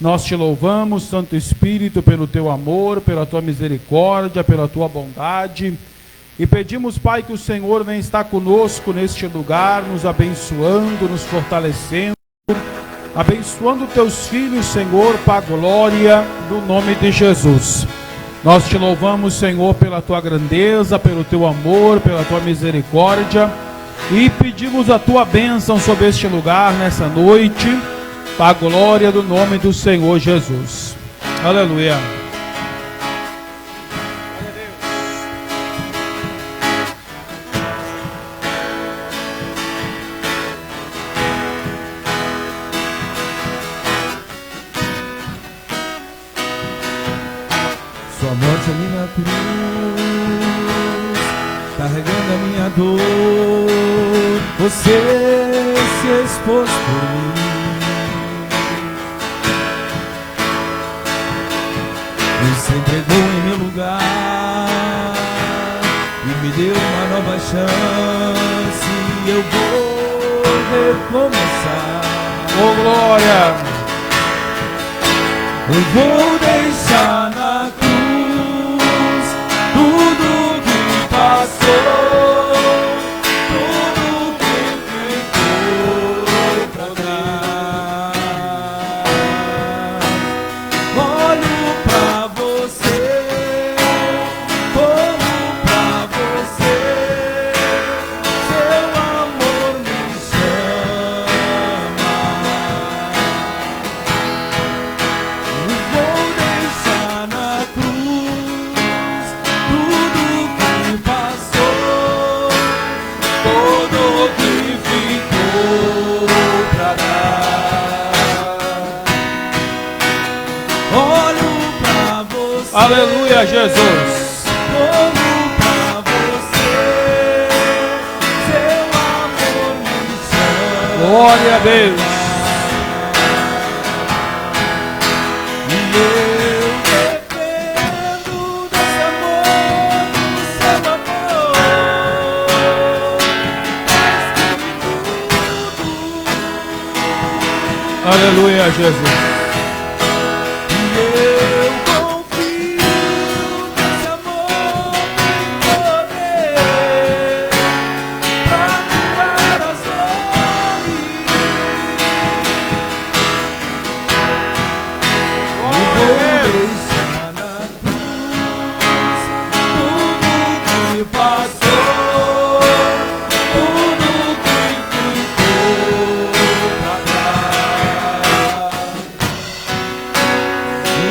Nós te louvamos, Santo Espírito, pelo teu amor, pela tua misericórdia, pela tua bondade. E pedimos, Pai, que o Senhor venha estar conosco neste lugar, nos abençoando, nos fortalecendo, abençoando teus filhos, Senhor, para a glória do nome de Jesus. Nós te louvamos, Senhor, pela tua grandeza, pelo teu amor, pela tua misericórdia, e pedimos a tua bênção sobre este lugar nessa noite, para a glória do nome do Senhor Jesus. Aleluia. Sua morte ali na cruz, carregando a minha dor, você se expôs por mim. E se entregou em meu lugar e me deu uma nova chance. Eu vou recomeçar. Oh, glória! Eu vou deixar na cruz tudo que passou, tudo que ficou pra trás. Olho pra você, corro pra você, seu amor me chama. Eu vou deixar na cruz tudo que passou, tudo que ficou pra trás. Olho pra você, Aleluia, Jesus. corro pra você, seu amor me chama. Glória a Deus. E eu dependo desse amor, do seu amor, mais que tudo. Aleluia, Jesus. E eu confio nesse amor tem poder pra curar as dores. Eu vou deixar na cruz tudo que passou, tudo que ficou pra trás.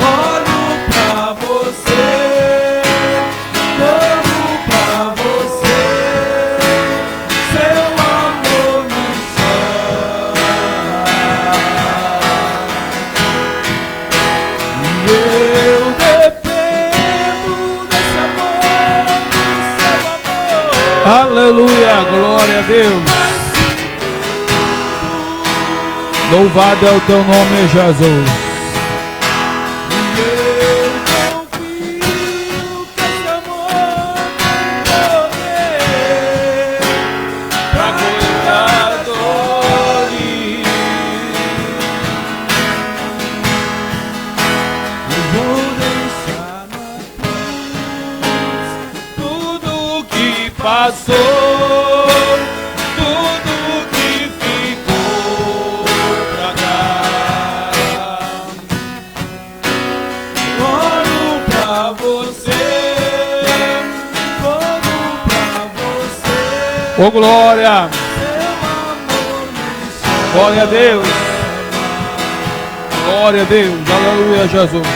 Olho pra você, corro pra você, seu amor me chama. E eu dependo desse amor, do seu amor. Aleluia, glória a Deus. Louvado é o teu nome, Jesus. E eu confio que esse amor tem poder pra curar as dores. Eu vou deixar na cruz tudo que passou, tudo que ficou pra trás. Olho pra você, corro pra você, Oh, glória. seu amor me chama. Glória a Deus. Glória a Deus. Aleluia, Jesus.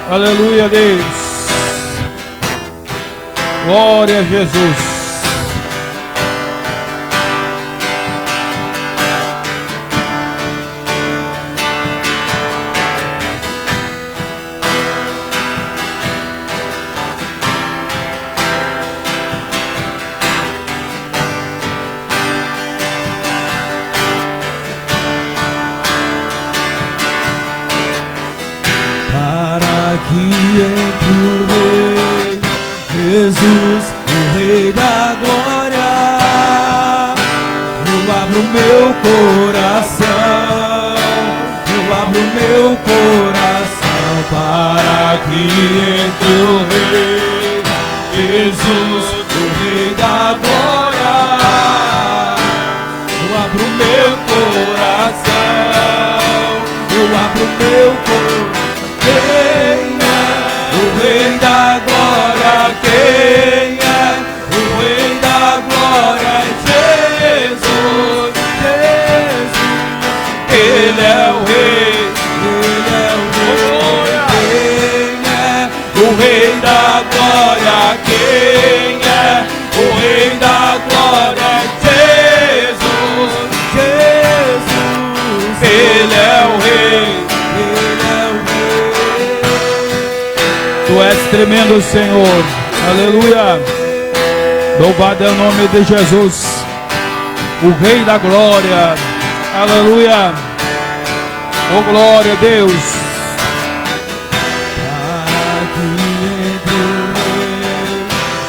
Aleluia, Deus. Glória a Jesus. Para que entre o Rei Jesus, o Rei da meu coração, eu abro meu coração para que entre o Rei Jesus, o Rei da glória. Eu abro meu coração, eu abro meu coração. Quem é o Rei da glória? Quem é o Rei da glória? Jesus, Jesus, Ele é o Rei, Ele é o Rei. Quem é o Rei da glória? Quem é o Rei da glória? Jesus, Jesus, Ele é o Rei, Ele é o Rei. Tu és tremendo, Senhor. Aleluia. Louvado é o nome de Jesus, o Rei da glória. Aleluia. Oh, glória a Deus.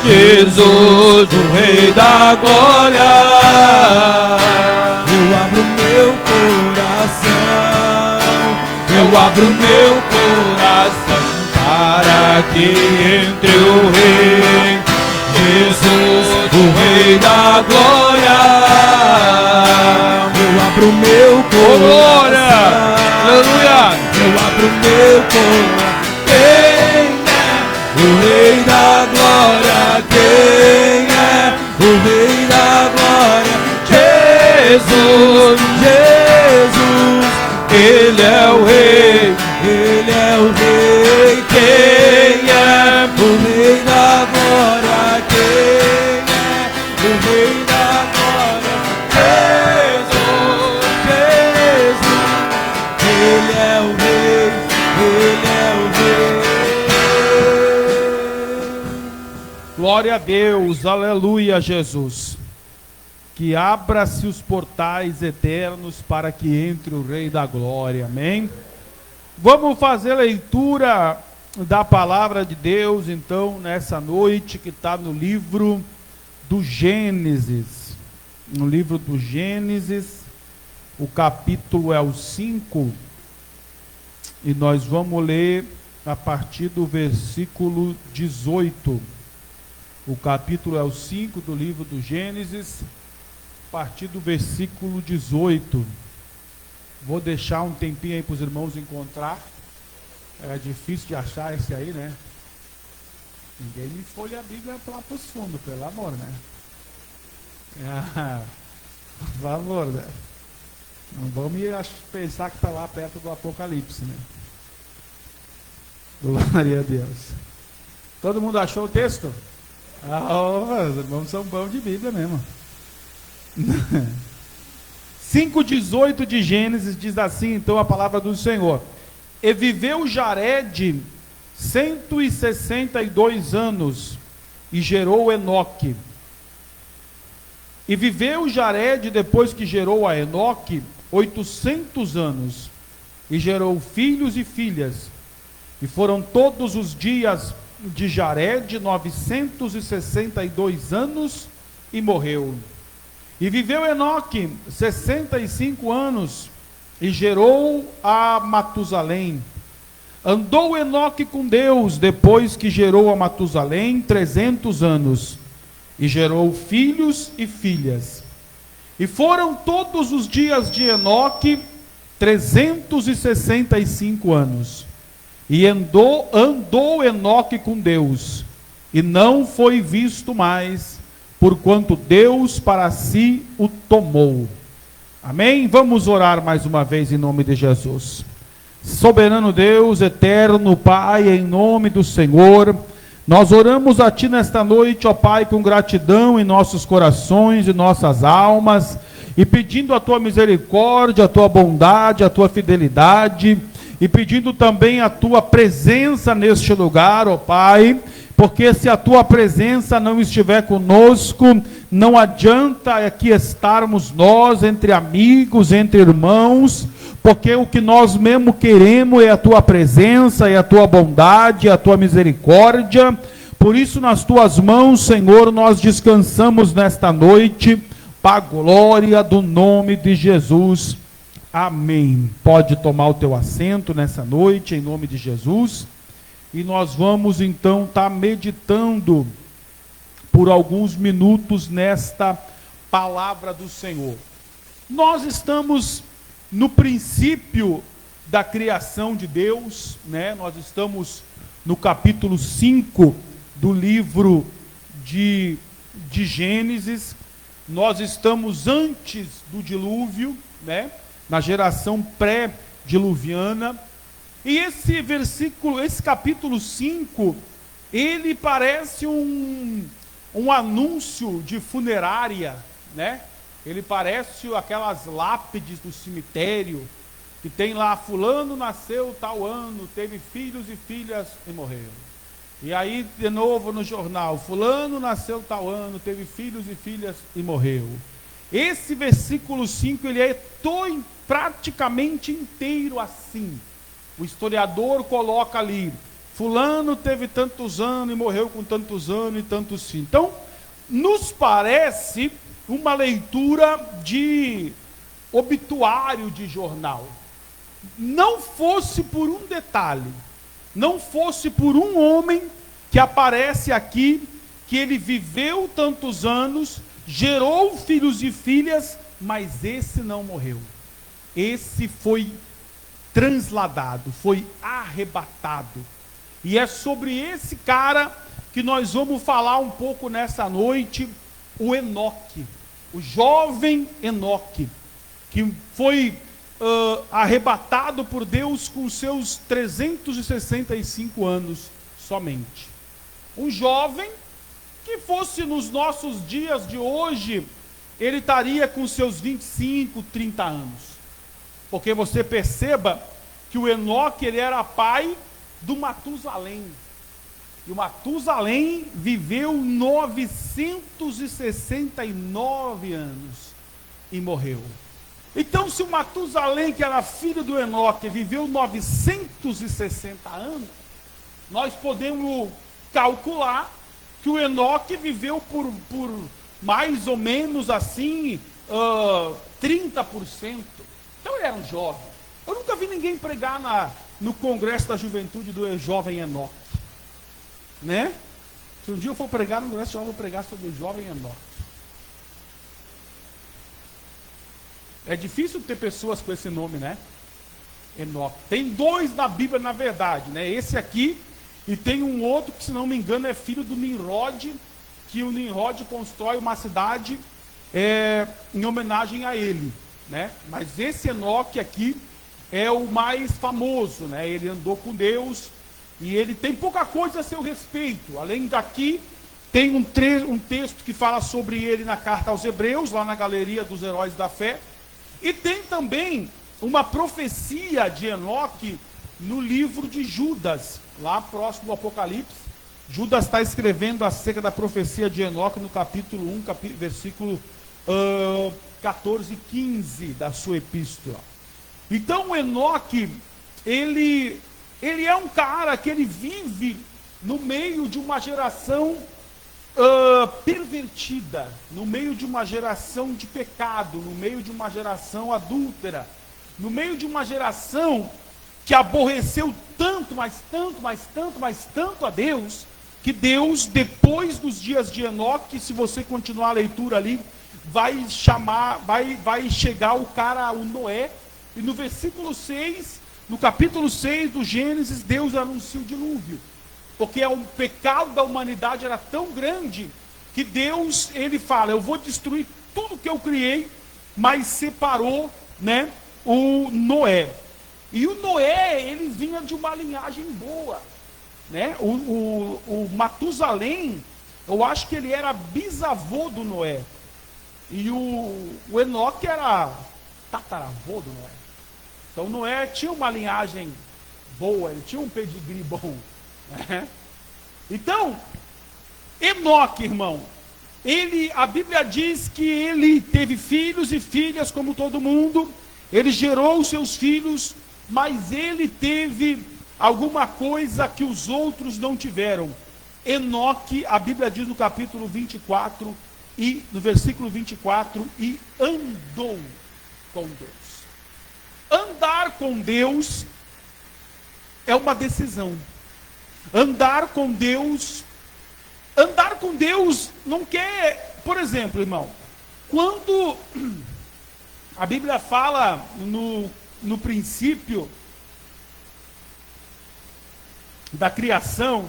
Jesus, o Rei da glória. Eu abro meu coração, eu abro meu coração para que entre o Rei Jesus, o Rei da glória. Eu abro meu coração, aleluia. Eu abro meu coração. Quem é o Rei da glória? Quem é o Rei da glória? Jesus, Jesus, Ele é o Rei, Ele é o Rei. Quem é o Rei da glória? Quem é o Rei da glória? Jesus, Jesus, Ele é o Rei, Ele é o Rei. Glória a Deus, aleluia, Jesus. Que abra-se os portais eternos para que entre o Rei da glória, amém? Vamos fazer leitura da palavra de Deus, então, nessa noite, que está no livro do Gênesis. No livro do Gênesis, o capítulo é o 5, e nós vamos ler a partir do versículo 18. O capítulo é o 5 do livro do Gênesis, a partir do versículo 18. Vou deixar um tempinho aí para os irmãos encontrar. É difícil de achar esse aí, né? Ninguém me folha a Bíblia lá para os fundos, pelo amor, né? Por favor, né? Não vamos pensar que está lá perto do Apocalipse, né? Glória a Deus. Todo mundo achou o texto? Os irmãos são bons de Bíblia mesmo. 5:18 de Gênesis diz assim, então, a palavra do Senhor. E viveu Jared 162 anos e gerou Enoque. E viveu Jared, depois que gerou a Enoque, 800 anos e gerou filhos e filhas. E foram todos os dias de Jared 962 anos e morreu. E viveu Enoque 65 anos e gerou a Matusalém. Andou Enoque com Deus depois que gerou a Matusalém 300 anos e gerou filhos e filhas. E foram todos os dias de Enoque 365 anos. E andou Enoque com Deus, e não foi visto mais, porquanto Deus para si o tomou. Amém? Vamos orar mais uma vez em nome de Jesus. Soberano Deus, eterno Pai, em nome do Senhor, nós oramos a Ti nesta noite, ó Pai, com gratidão em nossos corações e nossas almas, e pedindo a Tua misericórdia, a Tua bondade, a Tua fidelidade, e pedindo também a Tua presença neste lugar, ó Pai, porque se a Tua presença não estiver conosco, não adianta aqui estarmos nós, entre amigos, entre irmãos, porque o que nós mesmo queremos é a Tua presença, é a Tua bondade, é a Tua misericórdia. Por isso, nas Tuas mãos, Senhor, nós descansamos nesta noite. para a glória do nome de Jesus. Amém. Pode tomar o teu assento nessa noite, em nome de Jesus. E nós vamos então estar meditando por alguns minutos nesta palavra do Senhor. Nós estamos no princípio da criação de Deus, né? Nós estamos no capítulo 5 do livro de Gênesis. Nós estamos antes do dilúvio, né? Na geração pré-diluviana. E esse capítulo 5, ele parece um anúncio de funerária, né? Ele parece aquelas lápides do cemitério, que tem lá, fulano nasceu tal ano, teve filhos e filhas e morreu. E aí, de novo no jornal, fulano nasceu tal ano, teve filhos e filhas e morreu. Esse versículo 5, ele é praticamente inteiro assim. O historiador coloca ali, fulano teve tantos anos e morreu com tantos anos e tantos filhos. Então, nos parece uma leitura de obituário de jornal. Não fosse por um detalhe, não fosse por um homem que aparece aqui, que ele viveu tantos anos, gerou filhos e filhas, mas esse não morreu. Esse foi transladado, foi arrebatado. E é sobre esse cara que nós vamos falar um pouco nessa noite, o Enoque, o jovem Enoque, que foi arrebatado por Deus com seus 365 anos somente. Um jovem que fosse nos nossos dias de hoje, ele estaria com seus 25, 30 anos. Porque você perceba que o Enoque, ele era pai do Matusalém. E o Matusalém viveu 969 anos e morreu. Então, se o Matusalém, que era filho do Enoque, viveu 960 anos, nós podemos calcular que o Enoque viveu por mais ou menos assim, 30%. Então ele era um jovem. Eu nunca vi ninguém pregar no Congresso da Juventude do jovem Enoque. Né? Se um dia eu for pregar no Congresso, eu vou pregar sobre o jovem Enoque. É difícil ter pessoas com esse nome, né? Enoque. Tem dois na Bíblia, na verdade, né? Esse aqui, e tem um outro que, se não me engano, é filho do Nimrod, que o Nimrod constrói uma cidade em homenagem a ele, né? Mas esse Enoque aqui é o mais famoso, né? Ele andou com Deus e ele tem pouca coisa a seu respeito. Além daqui, tem um texto que fala sobre ele na carta aos Hebreus, lá na Galeria dos Heróis da Fé. E tem também uma profecia de Enoque no livro de Judas, lá próximo do Apocalipse. Judas está escrevendo acerca da profecia de Enoque no capítulo 1, versículo 14 e 15 da sua epístola. Então o Enoque, ele é um cara que ele vive no meio de uma geração pervertida, no meio de uma geração de pecado, no meio de uma geração adúltera, no meio de uma geração que aborreceu tanto, mas tanto a Deus, que Deus, depois dos dias de Enoque, se você continuar a leitura ali, vai chegar o Noé, e no versículo 6, no capítulo 6 do Gênesis, Deus anuncia o dilúvio. Porque o pecado da humanidade era tão grande que Deus, ele fala, eu vou destruir tudo que eu criei, mas separou, né, o Noé. E o Noé, ele vinha de uma linhagem boa, né? O Matusalém, eu acho que ele era bisavô do Noé. E o Enoque era tataravô do Noé. Então Noé tinha uma linhagem boa, ele tinha um pedigree bom. Então, Enoque, irmão, a Bíblia diz que ele teve filhos e filhas como todo mundo, ele gerou os seus filhos, mas ele teve alguma coisa que os outros não tiveram. Enoque, a Bíblia diz no capítulo 24, e no versículo 24, e andou com Deus. Andar com Deus é uma decisão. Andar com Deus não quer, por exemplo, irmão, quando a Bíblia fala no princípio da criação,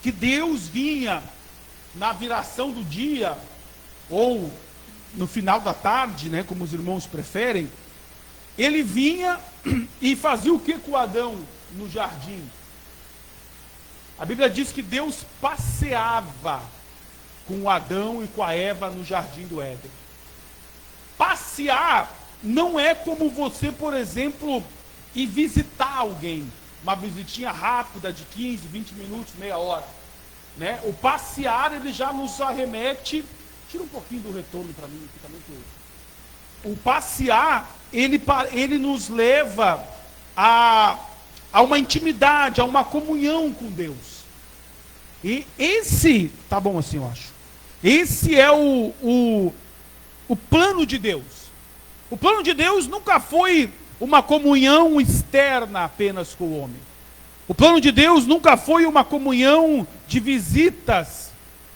que Deus vinha na viração do dia, ou no final da tarde, né, como os irmãos preferem, ele vinha e fazia o que com Adão no jardim? A Bíblia diz que Deus passeava com Adão e com a Eva no jardim do Éden. Passear não é como você, por exemplo, ir visitar alguém, uma visitinha rápida de 15, 20 minutos, meia hora, né? O passear, ele já nos arremete, tira um pouquinho do retorno para mim, fica muito. O passear, ele nos leva a uma intimidade, a uma comunhão com Deus. E esse, tá bom assim, eu acho. Esse é o plano de Deus. O plano de Deus nunca foi uma comunhão externa apenas com o homem. O plano de Deus nunca foi uma comunhão de visitas.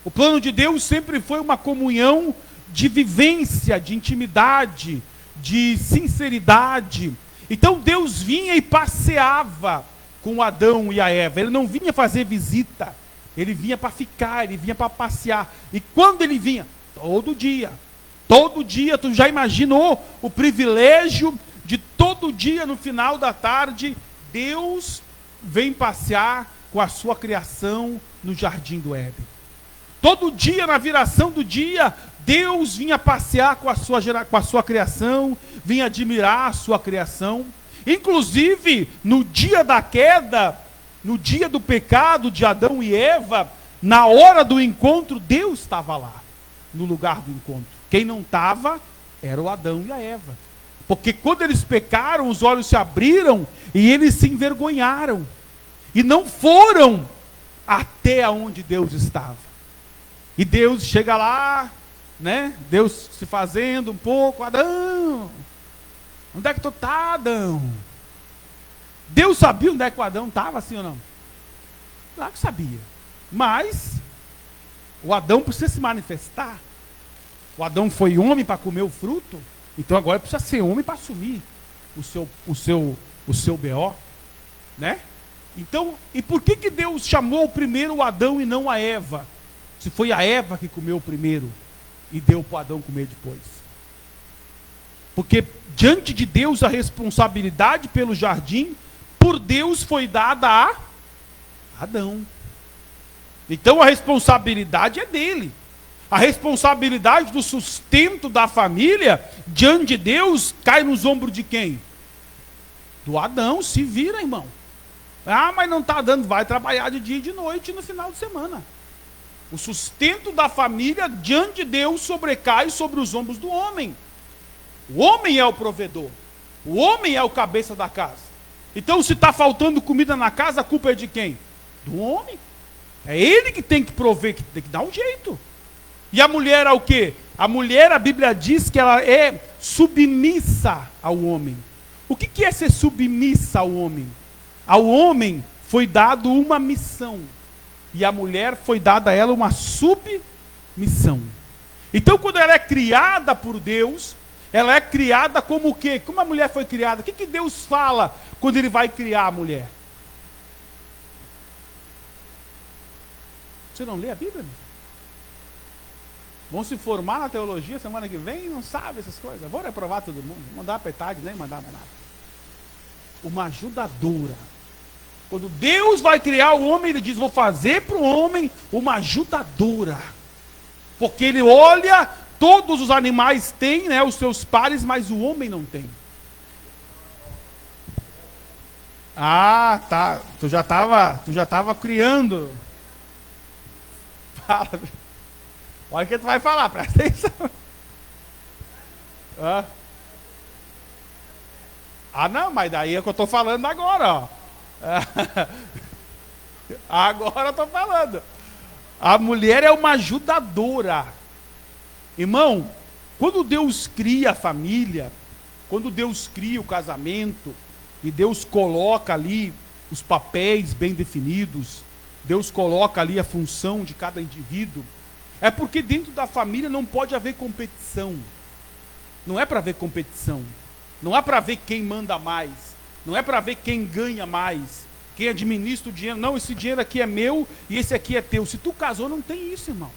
O plano de Deus sempre foi uma comunhão de vivência, de intimidade, de sinceridade. Então Deus vinha e passeava com Adão e a Eva. Ele não vinha fazer visita. Ele vinha para ficar, ele vinha para passear. E quando ele vinha? Todo dia. Todo dia, tu já imaginou o privilégio de todo dia, no final da tarde, Deus vem passear com a sua criação no jardim do Éden. Todo dia, na viração do dia, Deus vinha passear com a sua criação, vinha admirar a sua criação. Inclusive, no dia da queda, no dia do pecado de Adão e Eva, na hora do encontro, Deus estava lá, no lugar do encontro. Quem não estava era o Adão e a Eva. Porque quando eles pecaram, os olhos se abriram e eles se envergonharam. E não foram até onde Deus estava. E Deus chega lá, né? Deus se fazendo um pouco. Adão, onde é que tu está, Adão? Deus sabia onde é que o Adão estava, assim ou não? Claro que sabia. Mas o Adão precisa se manifestar. O Adão foi homem para comer o fruto. Então agora precisa ser homem para assumir o seu BO, né? Então, e por que Deus chamou primeiro o Adão e não a Eva? Se foi a Eva que comeu primeiro e deu para o Adão comer depois. Porque diante de Deus a responsabilidade pelo jardim, por Deus foi dada a Adão. Então a responsabilidade é dele. A responsabilidade do sustento da família, diante de Deus, cai nos ombros de quem? Do Adão. Se vira, irmão. Ah, mas não está dando, vai trabalhar de dia e de noite no final de semana. O sustento da família, diante de Deus, sobrecai sobre os ombros do homem. O homem é o provedor. O homem é o cabeça da casa. Então, se está faltando comida na casa, a culpa é de quem? Do homem. É ele que tem que prover, que tem que dar um jeito. E a mulher é o quê? A mulher, a Bíblia diz que ela é submissa ao homem. O que é ser submissa ao homem? Ao homem foi dado uma missão. E a mulher foi dada a ela uma submissão. Então, quando ela é criada por Deus, ela é criada como o quê? Como a mulher foi criada? O que Deus fala quando Ele vai criar a mulher? Você não lê a Bíblia? Vão se formar na teologia semana que vem e não sabe essas coisas. Vou reprovar todo mundo. Não mandar petade, nem mandar nada. Uma ajudadora. Quando Deus vai criar o homem, Ele diz, vou fazer para o homem uma ajudadora. Porque Ele olha, todos os animais têm, né, os seus pares, mas o homem não tem. Ah, tá. Tu já estava criando. Fala. Olha o que tu vai falar, presta atenção. Ah, não, mas daí é o que eu estou falando agora, ó. Agora eu estou falando. A mulher é uma ajudadora. Irmão, quando Deus cria a família, quando Deus cria o casamento, e Deus coloca ali os papéis bem definidos, Deus coloca ali a função de cada indivíduo, é porque dentro da família não pode haver competição. Não é para haver competição. Não é para ver quem manda mais. Não é para ver quem ganha mais, quem administra o dinheiro. Não, esse dinheiro aqui é meu e esse aqui é teu. Se tu casou, não tem isso, irmão.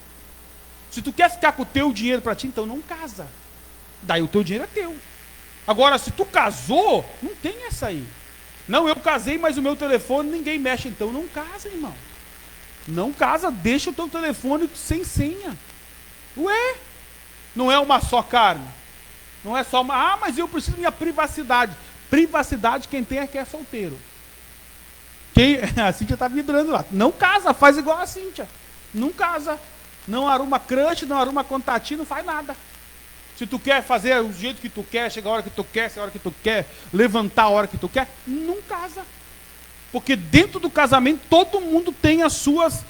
Se tu quer ficar com o teu dinheiro para ti, então não casa. Daí o teu dinheiro é teu. Agora, se tu casou, não tem essa aí. Não, eu casei, mas o meu telefone ninguém mexe. Então não casa, irmão. Não casa, deixa o teu telefone sem senha. Ué, não é uma só carne. Não é só uma... Ah, mas eu preciso da minha privacidade. Privacidade quem tem é que é solteiro. A Cíntia está vibrando lá. Não casa, faz igual a Cíntia. Não casa. Não arruma crush, não arruma contatinho, não faz nada. Se tu quer fazer o jeito que tu quer, chega a hora que tu quer, se a hora que tu quer, levantar a hora que tu quer, não casa. Porque dentro do casamento todo mundo tem as suas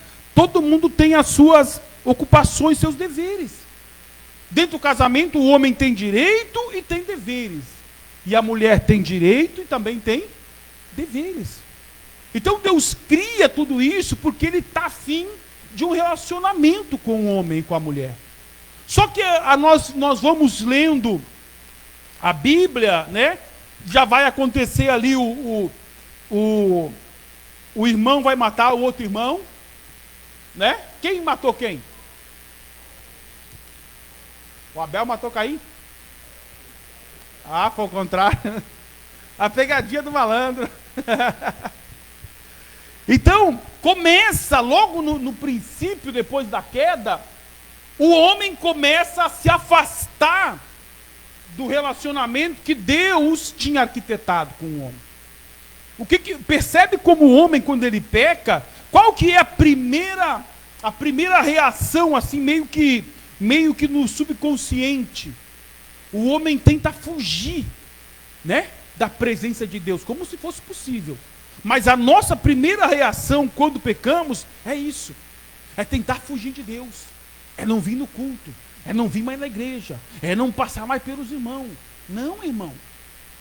ocupações, seus deveres. Dentro do casamento o homem tem direito e tem deveres. E a mulher tem direito e também tem deveres. Então Deus cria tudo isso porque Ele está afim de um relacionamento com o homem e com a mulher. Só que nós vamos lendo a Bíblia, né? Já vai acontecer ali o irmão vai matar o outro irmão, né? Quem matou quem? O Abel matou Caim? Ah, foi o contrário. A pegadinha do malandro. Então, começa logo no princípio, depois da queda, o homem começa a se afastar do relacionamento que Deus tinha arquitetado com o homem. Percebe como o homem, quando ele peca, qual que é a primeira reação, assim, meio que no subconsciente? O homem tenta fugir, né, da presença de Deus, como se fosse possível. Mas a nossa primeira reação quando pecamos é isso, é tentar fugir de Deus, é não vir no culto, é não vir mais na igreja, é não passar mais pelos irmãos. Não, irmão,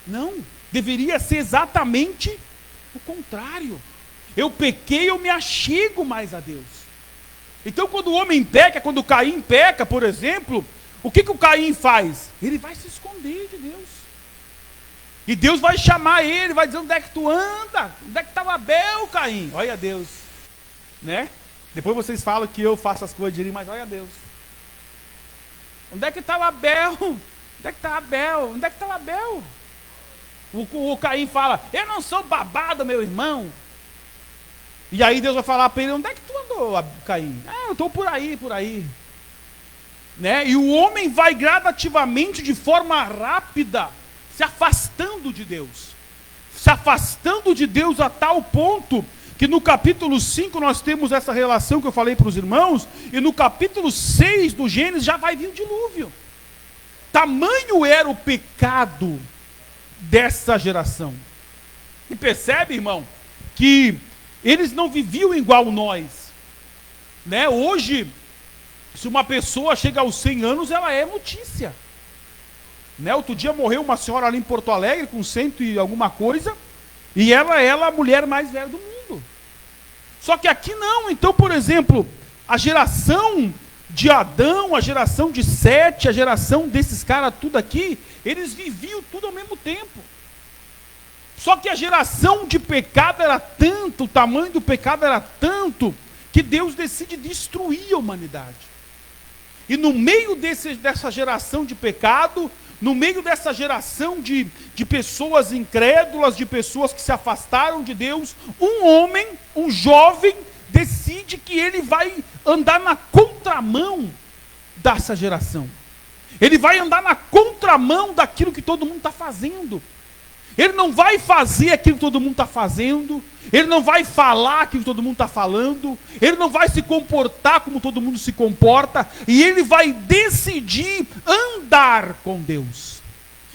não, deveria ser exatamente o contrário. Eu pequei, eu me achego mais a Deus. Então quando o homem peca, quando Caim peca, por exemplo, o que o Caim faz? Ele vai se esconder de Deus. E Deus vai chamar ele, vai dizer: onde é que tu anda? Onde é que estava Abel, Caim? Olha Deus, né? Depois vocês falam que eu faço as coisas direitinho, mas olha Deus. Onde é que estava Abel? Onde é que estava Abel? Onde é que estava Abel? O Caim fala: eu não sou babado, meu irmão. E aí Deus vai falar para ele: onde é que tu andou, Caim? Ah, eu estou por aí. Né? E o homem vai gradativamente, de forma rápida, se afastando de Deus. Se afastando de Deus a tal ponto que no capítulo 5 nós temos essa relação que eu falei para os irmãos, e no capítulo 6 do Gênesis já vai vir o dilúvio. Tamanho era o pecado dessa geração. E percebe, irmão, que eles não viviam igual nós, né? Hoje, se uma pessoa chega aos 100 anos, ela é notícia, né? Outro dia morreu uma senhora ali em Porto Alegre com 100 e alguma coisa, e ela é a mulher mais velha do mundo. Só que aqui não. Então, por exemplo, a geração de Adão, a geração de Sete, a geração desses caras tudo aqui, eles viviam tudo ao mesmo tempo. Só que a geração de pecado era tanto, o tamanho do pecado era tanto, que Deus decide destruir a humanidade. E no meio dessa geração de pecado, no meio dessa geração de pessoas incrédulas, de pessoas que se afastaram de Deus, um homem, um jovem, decide que ele vai andar na contramão dessa geração. Ele vai andar na contramão daquilo que todo mundo está fazendo. Ele não vai fazer aquilo que todo mundo está fazendo, ele não vai falar aquilo que todo mundo está falando, ele não vai se comportar como todo mundo se comporta, e ele vai decidir andar com Deus.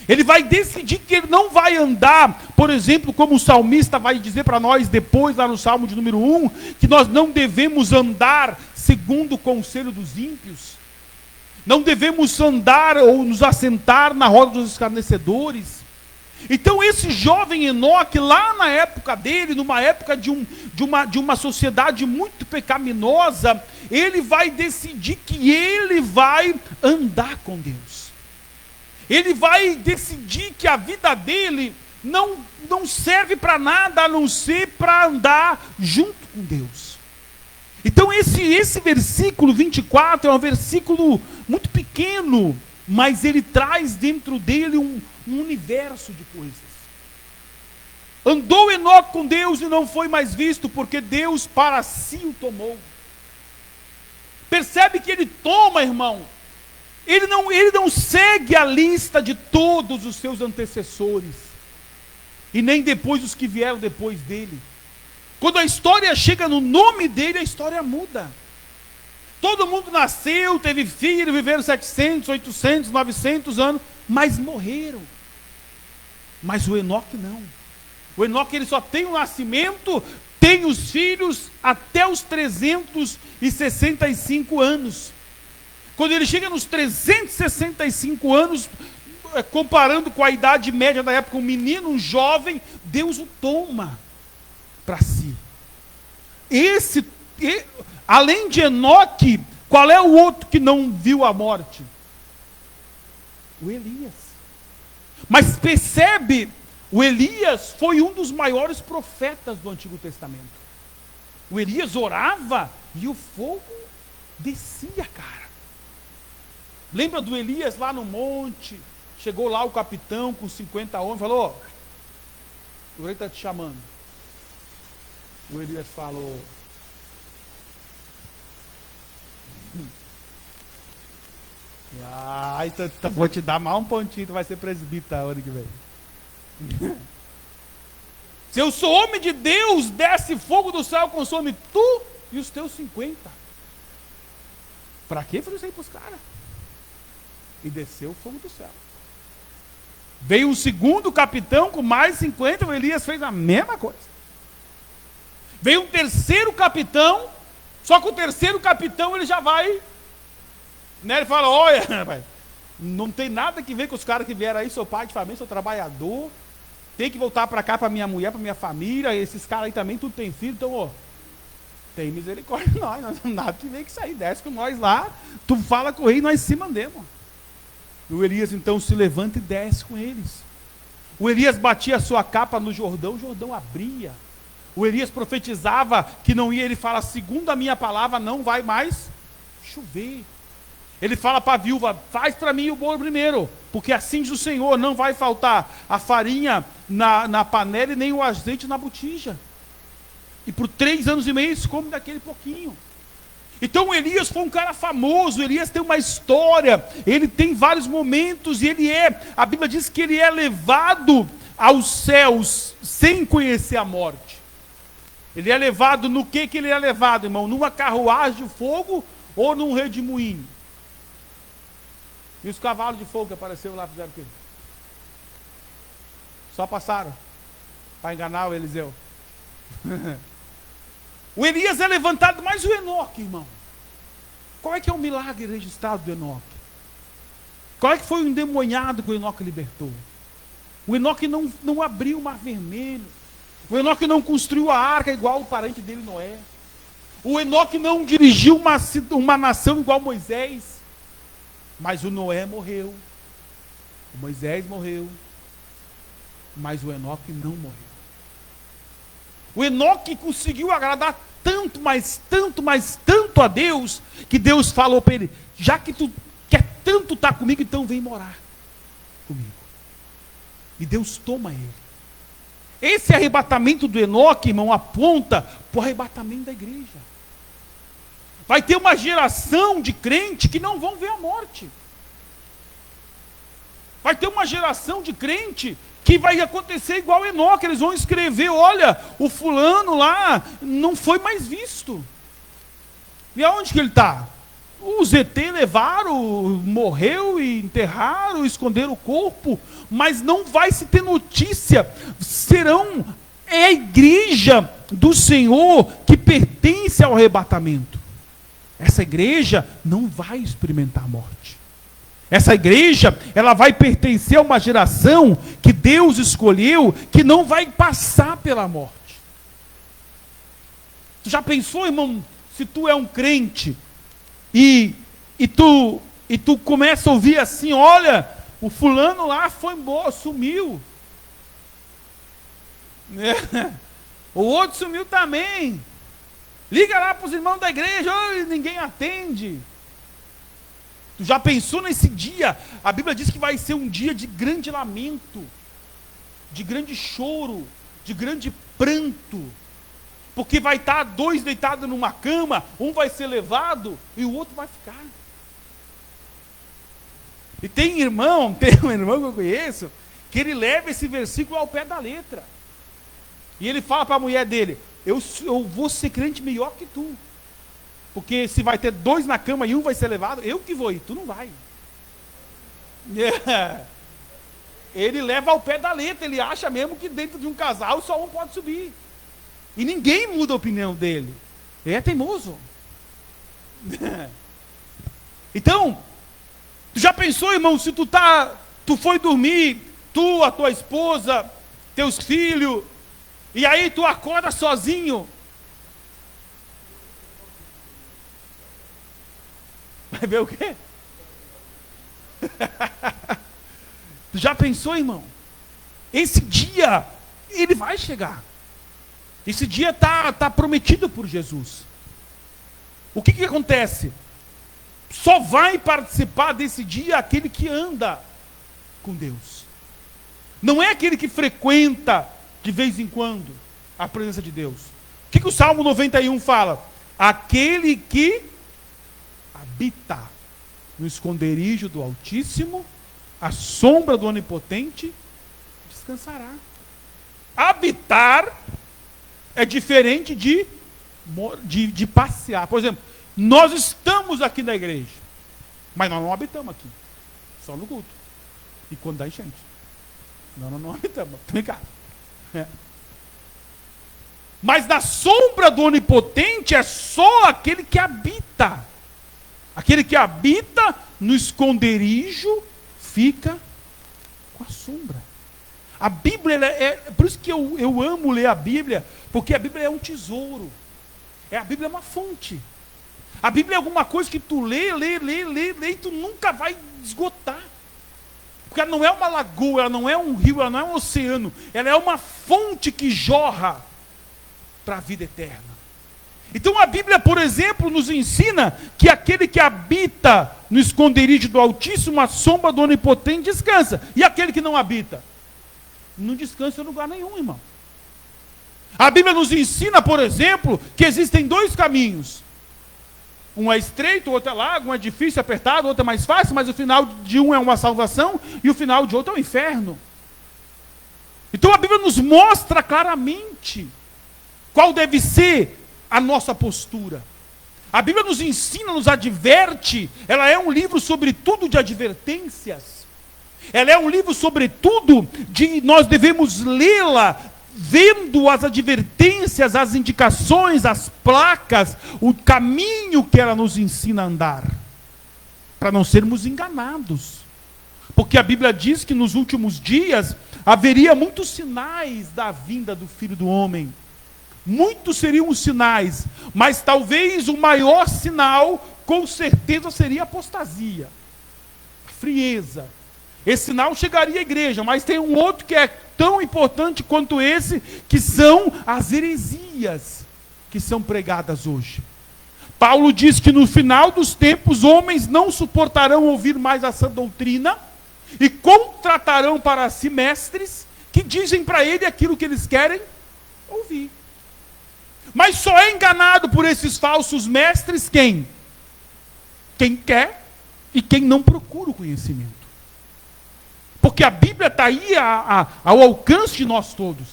Ele vai decidir que ele não vai andar, por exemplo, como o salmista vai dizer para nós depois, lá no Salmo de número 1, que nós não devemos andar segundo o conselho dos ímpios, Não devemos andar ou nos assentar na roda dos escarnecedores. Então esse jovem Enoque, lá na época dele, numa época de uma sociedade muito pecaminosa, ele vai decidir que ele vai andar com Deus. Ele vai decidir que a vida dele não serve para nada, a não ser para andar junto com Deus. Então esse versículo 24 é um versículo muito pequeno, mas ele traz dentro dele um universo de coisas. Andou Enoque com Deus e não foi mais visto, porque Deus para si o tomou. Percebe que ele toma, irmão. Ele não segue a lista de todos os seus antecessores, e nem depois os que vieram depois dele. Quando a história chega no nome dele, a história muda. Todo mundo nasceu, teve filho, viveram 700, 800, 900 anos, mas morreram. Mas o Enoque não. O Enoque ele só tem o nascimento, tem os filhos até os 365 anos. Quando ele chega nos 365 anos, comparando com a idade média da época, um menino, um jovem, Deus o toma para si. Além de Enoque, qual é o outro que não viu a morte? O Elias. Mas percebe, o Elias foi um dos maiores profetas do Antigo Testamento. O Elias orava e o fogo descia, cara. Lembra do Elias lá no monte? Chegou lá o capitão com 50 homens, falou: o rei está te chamando. O Elias falou: então vou te dar mais um pontinho, tu vai ser presbítero ano que vem. Se eu sou homem de Deus, desce fogo do céu, consome tu e os teus 50. Para que fazer isso aí para os caras? E desceu o fogo do céu. Veio um segundo capitão com mais 50, o Elias fez a mesma coisa. Veio um terceiro capitão, só que o terceiro capitão ele já vai, né, ele fala: olha, rapaz, não tem nada que ver com os caras que vieram aí, sou pai de família, sou trabalhador, tem que voltar para cá, para minha mulher, para minha família, esses caras aí também, tudo tem filho, então, ó, tem misericórdia de nós não temos nada que ver que isso aí, desce com nós lá, tu fala com o rei e nós se mandemos. E o Elias então se levanta e desce com eles. O Elias batia a sua capa no Jordão, o Jordão abria. O Elias profetizava que não ia, ele fala: segundo a minha palavra não vai mais chover. Ele fala para a viúva: faz para mim o bolo primeiro, porque assim diz o Senhor, não vai faltar a farinha na panela e nem o azeite na botija. E por 3 anos e meio eles comem daquele pouquinho. Então Elias foi um cara famoso, Elias tem uma história, ele tem vários momentos, e a Bíblia diz que ele é levado aos céus sem conhecer a morte. Ele é levado no que ele é levado, irmão? Numa carruagem de fogo ou num redemoinho? E os cavalos de fogo que apareceram lá fizeram o quê? Só passaram para enganar o Eliseu. O Elias é levantado, mas o Enoque, irmão, qual é que é o milagre registrado do Enoque? Qual é que foi o endemoniado que o Enoque libertou? O Enoque não abriu o mar vermelho. O Enoque não construiu a arca igual o parente dele Noé. O Enoque não dirigiu uma nação igual Moisés. Mas o Noé morreu, o Moisés morreu, mas o Enoque não morreu. O Enoque conseguiu agradar tanto, mas tanto a Deus, que Deus falou para ele: já que tu quer tanto estar comigo, então vem morar comigo. E Deus toma ele. Esse arrebatamento do Enoque, irmão, aponta para o arrebatamento da igreja. Vai ter uma geração de crente que não vão ver a morte. Vai ter uma geração de crente que vai acontecer igual Enoque. Eles vão escrever: olha, o fulano lá não foi mais visto. E aonde que ele está? Os ET levaram, morreu e enterraram, esconderam o corpo, mas não vai se ter notícia. É a igreja do Senhor que pertence ao arrebatamento. Essa igreja não vai experimentar a morte. Essa igreja, ela vai pertencer a uma geração que Deus escolheu, que não vai passar pela morte. Tu já pensou, irmão, se tu é um crente e tu começa a ouvir assim, olha, o fulano lá foi embora, sumiu. O outro sumiu também. Liga lá para os irmãos da igreja, oh, ninguém atende. Tu já pensou nesse dia? A Bíblia diz que vai ser um dia de grande lamento, de grande choro, de grande pranto. Porque vai estar dois deitados numa cama, um vai ser levado e o outro vai ficar. E tem um irmão que eu conheço, que ele leva esse versículo ao pé da letra. E ele fala para a mulher dele, eu vou ser crente melhor que tu. Porque se vai ter dois na cama e um vai ser levado, eu que vou ir, tu não vai. Ele leva ao pé da letra, ele acha mesmo que dentro de um casal só um pode subir. E ninguém muda a opinião dele. Ele é teimoso. Então, tu já pensou, irmão, se tu foi dormir, tu, a tua esposa, teus filhos, e aí tu acorda sozinho. Vai ver o quê? Tu já pensou, irmão? Esse dia, ele vai chegar. Esse dia está prometido por Jesus. O que acontece? Só vai participar desse dia aquele que anda com Deus. Não é aquele que frequenta de vez em quando a presença de Deus. O que o Salmo 91 fala? Aquele que habita no esconderijo do Altíssimo, à sombra do Onipotente, descansará. Habitar é diferente de passear. Por exemplo, nós estamos aqui na igreja, mas nós não habitamos aqui, só no culto e quando dá enchente. Não habitamos, estamos em casa. Mas na sombra do Onipotente é só aquele que habita. Aquele que habita no esconderijo fica com a sombra. A Bíblia por isso que eu amo ler a Bíblia, porque a Bíblia é um tesouro. A Bíblia é uma fonte. A Bíblia é alguma coisa que tu lê e tu nunca vai esgotar. Porque ela não é uma lagoa, ela não é um rio, ela não é um oceano. Ela é uma fonte que jorra para a vida eterna. Então a Bíblia, por exemplo, nos ensina que aquele que habita no esconderijo do Altíssimo, a sombra do Onipotente, descansa. E aquele que não habita? Não descansa em lugar nenhum, irmão. A Bíblia nos ensina, por exemplo, que existem dois caminhos. Um é estreito, o outro é largo, um é difícil, apertado, o outro é mais fácil, mas o final de um é uma salvação e o final de outro é um inferno. Então a Bíblia nos mostra claramente qual deve ser a nossa postura. A Bíblia nos ensina, nos adverte, ela é um livro sobretudo de advertências. Ela é um livro sobretudo de nós devemos lê-la vendo as advertências, as indicações, as placas, o caminho que ela nos ensina a andar, para não sermos enganados. Porque a Bíblia diz que nos últimos dias haveria muitos sinais da vinda do Filho do Homem. Muitos seriam os sinais, mas talvez o maior sinal, com certeza, seria a apostasia, a frieza. Esse sinal chegaria à igreja, mas tem um outro que é tão importante quanto esse, que são as heresias que são pregadas hoje. Paulo diz que no final dos tempos, homens não suportarão ouvir mais a sã doutrina e contratarão para si mestres que dizem para ele aquilo que eles querem ouvir. Mas só é enganado por esses falsos mestres quem? Quem quer e quem não procura o conhecimento. Porque a Bíblia está aí ao alcance de nós todos.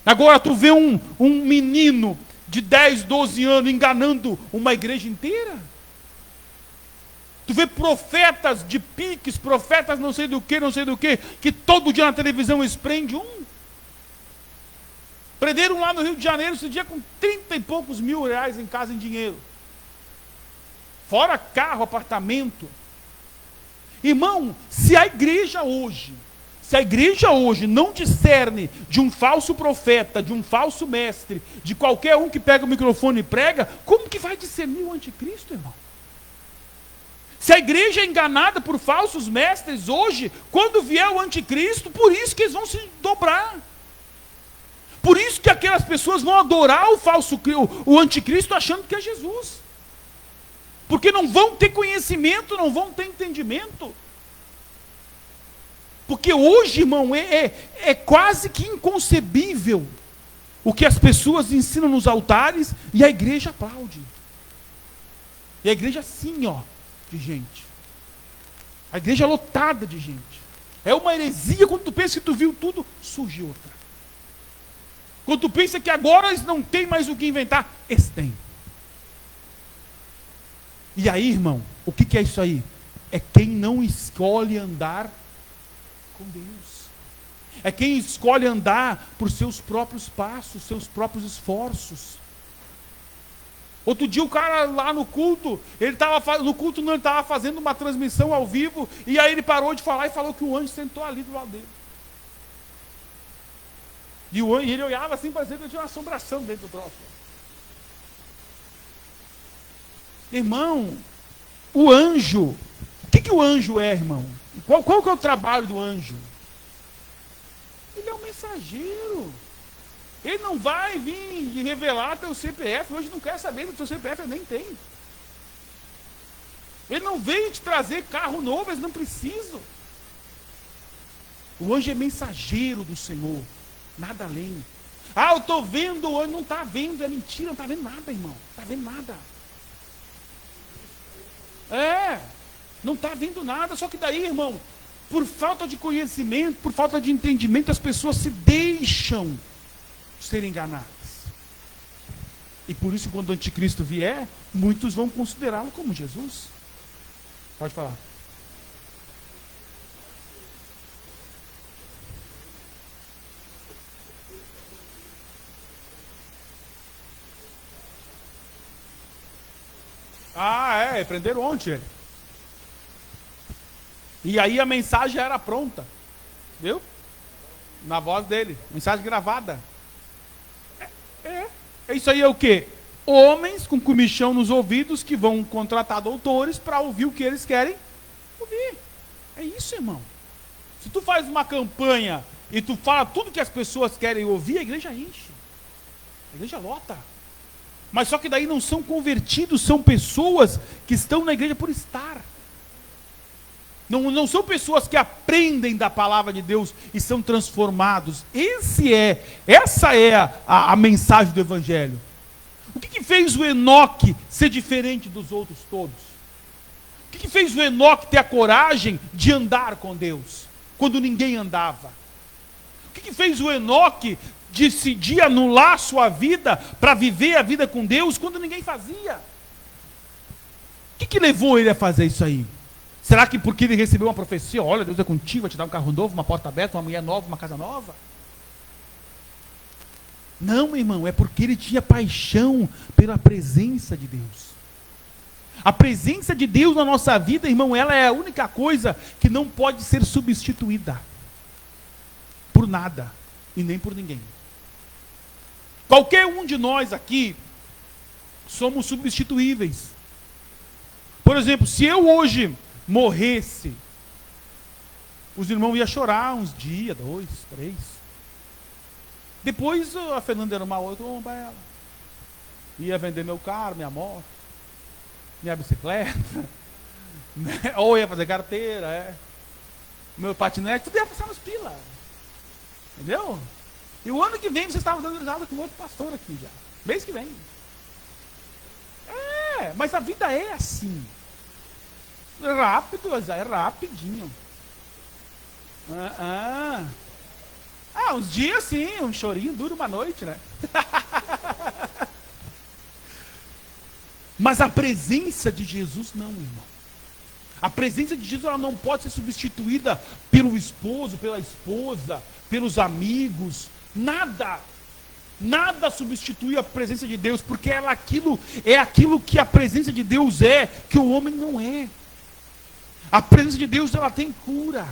Agora tu vê um menino de 10, 12 anos enganando uma igreja inteira. Tu vê profetas de piques, profetas não sei do que, que todo dia na televisão eles prendem um. Prenderam lá no Rio de Janeiro esse dia com 30 e poucos mil reais em casa em dinheiro. Fora carro, apartamento. Irmão, se a igreja hoje não discerne de um falso profeta, de um falso mestre, de qualquer um que pega o microfone e prega, como que vai discernir o anticristo, irmão? Se a igreja é enganada por falsos mestres hoje, quando vier o anticristo, por isso que eles vão se dobrar. Por isso que aquelas pessoas vão adorar o anticristo achando que é Jesus. Porque não vão ter conhecimento, não vão ter entendimento. Porque hoje, irmão, é quase que inconcebível o que as pessoas ensinam nos altares e a igreja aplaude. E a igreja assim, ó, de gente. A igreja lotada de gente. É uma heresia quando tu pensa que tu viu tudo, surge outra. Quando tu pensa que agora eles não têm mais o que inventar, eles têm. E aí, irmão, o que é isso aí? É quem não escolhe andar com Deus. É quem escolhe andar por seus próprios passos, seus próprios esforços. Outro dia o cara lá no culto, ele estava fazendo uma transmissão ao vivo, e aí ele parou de falar e falou que o anjo sentou ali do lado dele. E ele olhava assim, parecia que tinha uma assombração dentro do troço. Irmão, o anjo, o que o anjo é, irmão? Qual que é o trabalho do anjo? Ele é um mensageiro. Ele não vai vir revelar teu CPF, hoje não quer saber do teu CPF, ele nem tem. Ele não veio te trazer carro novo, eles não precisam. O anjo é mensageiro do Senhor, nada além. Ah, eu estou vendo o anjo, não está vendo, é mentira, não está vendo nada, irmão, não está vendo nada. Não está vendo nada, só que daí, irmão, por falta de conhecimento, por falta de entendimento, as pessoas se deixam ser enganadas. E por isso, quando o anticristo vier, muitos vão considerá-lo como Jesus. Pode falar. Prenderam ontem ele. E aí a mensagem era pronta. Viu? Na voz dele. Mensagem gravada. Isso aí é o quê? Homens com comichão nos ouvidos que vão contratar doutores para ouvir o que eles querem ouvir. É isso, irmão. Se tu faz uma campanha e tu fala tudo que as pessoas querem ouvir, a igreja enche. A igreja lota. Mas só que daí não são convertidos, são pessoas que estão na igreja por estar. Não são pessoas que aprendem da palavra de Deus e são transformados. Essa é a mensagem do Evangelho. O que fez o Enoque ser diferente dos outros todos? O que fez o Enoque ter a coragem de andar com Deus, quando ninguém andava? O que fez o Enoque decidir anular a sua vida para viver a vida com Deus, quando ninguém fazia? O que levou ele a fazer isso aí? Será que porque ele recebeu uma profecia, olha, Deus é contigo, vai te dar um carro novo, uma porta aberta, uma mulher nova, uma casa nova? Não, irmão, é porque ele tinha paixão pela presença de Deus. A presença de Deus na nossa vida, irmão, ela é a única coisa que não pode ser substituída por nada e nem por ninguém. Qualquer um de nós aqui somos substituíveis. Por exemplo, se eu hoje morresse, os irmãos iam chorar uns dias, 2, 3. Depois a Fernanda era uma outra, para ela. Ia vender meu carro, minha moto, minha bicicleta, né? Ou ia fazer carteira, meu patinete, tudo ia passar nos pila. Entendeu? E o ano que vem você estava dando risada com outro pastor aqui já. Mês que vem. Mas a vida é assim. Rápido, é rapidinho. Uns dias sim, um chorinho dura uma noite, né? Mas a presença de Jesus não, irmão. A presença de Jesus ela não pode ser substituída pelo esposo, pela esposa, pelos amigos. Nada substitui a presença de Deus, porque é aquilo que a presença de Deus é, que o homem não é. A presença de Deus, ela tem cura,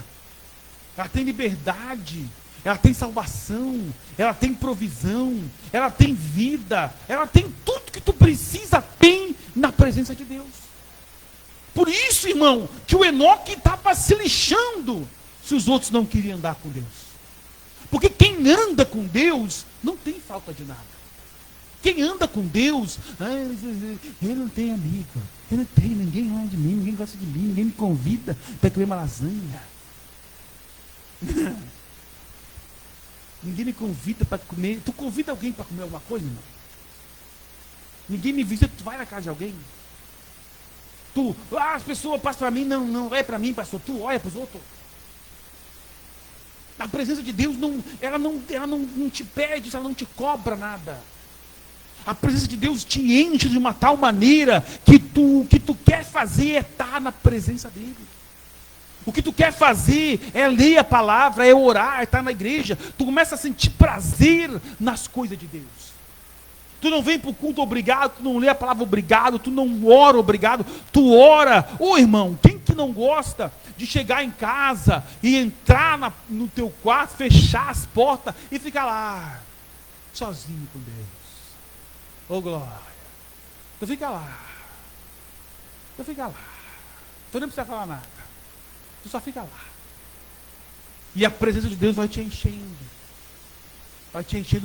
ela tem liberdade, ela tem salvação, ela tem provisão, ela tem vida, ela tem tudo que tu precisa, tem na presença de Deus. Por isso, irmão, que o Enoque estava se lixando se os outros não queriam andar com Deus. Porque quem anda com Deus não tem falta de nada. Quem anda com Deus, eu não tenho amigo, eu não tenho, ninguém gosta de mim, ninguém gosta de mim, ninguém me convida para comer uma lasanha. Ninguém me convida para comer. Tu convida alguém para comer alguma coisa, irmão? Ninguém me visita, tu vai na casa de alguém? As pessoas passam para mim, não é para mim, pastor, tu olha para os outros. A presença de Deus, ela não te pede, ela não te cobra nada. A presença de Deus te enche de uma tal maneira que o que tu quer fazer é estar na presença dele. O que tu quer fazer é ler a palavra, é orar, é estar na igreja. Tu começa a sentir prazer nas coisas de Deus. Tu não vem para o culto obrigado, tu não lê a palavra obrigado, tu não ora obrigado, tu ora. Ô irmão, quem que não gosta de chegar em casa e entrar no teu quarto, fechar as portas e ficar lá, sozinho com Deus? Ô glória, tu fica lá, tu nem precisa falar nada, tu só fica lá, e a presença de Deus vai te enchendo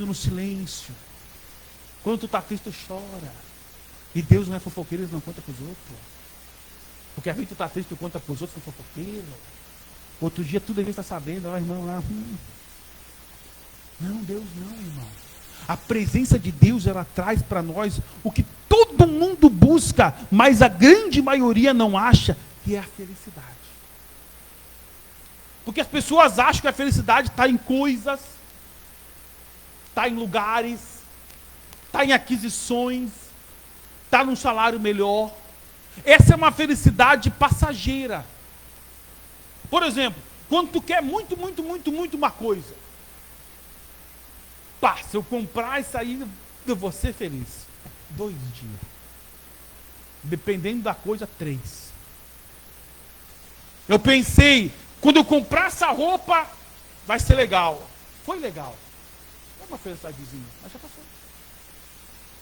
no silêncio. Quando tu está triste, tu chora, e Deus não é fofoqueiro, Ele não conta para os outros, porque a gente tu está triste, tu conta para os outros, são fofoqueiros. Outro dia tudo ele está sabendo, ó irmão lá, não, Deus não, irmão. A presença de Deus, ela traz para nós o que todo mundo busca, mas a grande maioria não acha, que é a felicidade. Porque as pessoas acham que a felicidade está em coisas, está em lugares, está em aquisições, está num salário melhor. Essa é uma felicidade passageira. Por exemplo, quando tu quer muito uma coisa, se eu comprar isso aí, eu vou ser feliz. 2 dias. Dependendo da coisa, 3. Eu pensei, quando eu comprar essa roupa, vai ser legal. Foi legal. É uma felicidadezinha, mas já passou.